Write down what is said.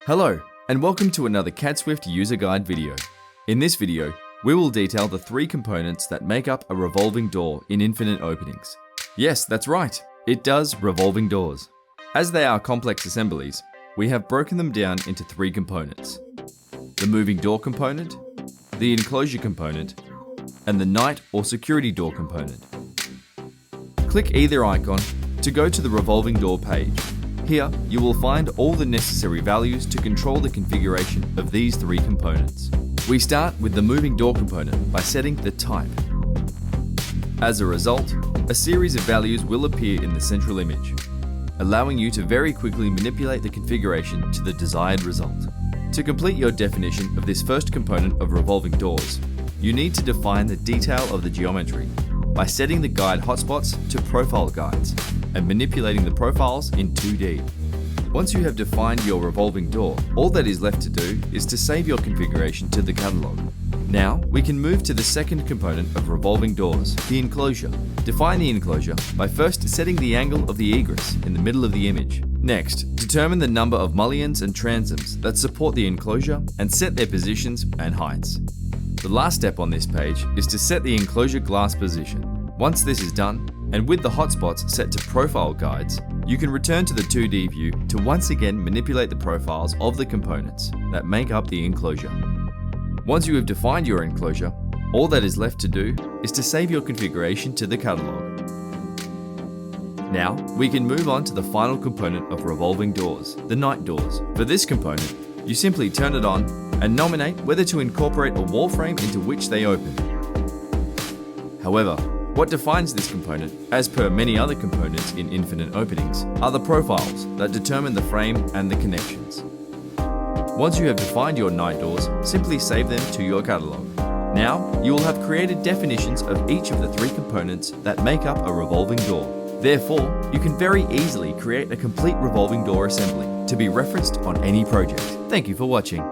Hello, and welcome to another CAD/Swift user guide video. In this video, we will detail the three components that make up a revolving door in infinite openings. Yes, that's right, it does revolving doors. As they are complex assemblies, we have broken them down into three components: the moving door component, the enclosure component, and the night or security door component. Click either icon to go to the revolving door page. Here, you will find all the necessary values to control the configuration of these three components. We start with the moving door component by setting the type. As a result, a series of values will appear in the central image, allowing you to very quickly manipulate the configuration to the desired result. To complete your definition of this first component of revolving doors, you need to define the detail of the geometry by setting the guide hotspots to profile guides and manipulating the profiles in 2D. Once you have defined your revolving door, all that is left to do is to save your configuration to the catalog. Now, we can move to the second component of revolving doors, the enclosure. Define the enclosure by first setting the angle of the egress in the middle of the image. Next, determine the number of mullions and transoms that support the enclosure and set their positions and heights. The last step on this page is to set the enclosure glass position. Once this is done, and with the hotspots set to profile guides, you can return to the 2D view to once again manipulate the profiles of the components that make up the enclosure. Once you have defined your enclosure, all that is left to do is to save your configuration to the catalog. Now, we can move on to the final component of revolving doors, the night doors. For this component, you simply turn it on and nominate whether to incorporate a wall frame into which they open. However, what defines this component, as per many other components in infinite openings, are the profiles that determine the frame and the connections. Once you have defined your night doors, simply save them to your catalog. Now, you will have created definitions of each of the three components that make up a revolving door. Therefore, you can very easily create a complete revolving door assembly to be referenced on any project. Thank you for watching.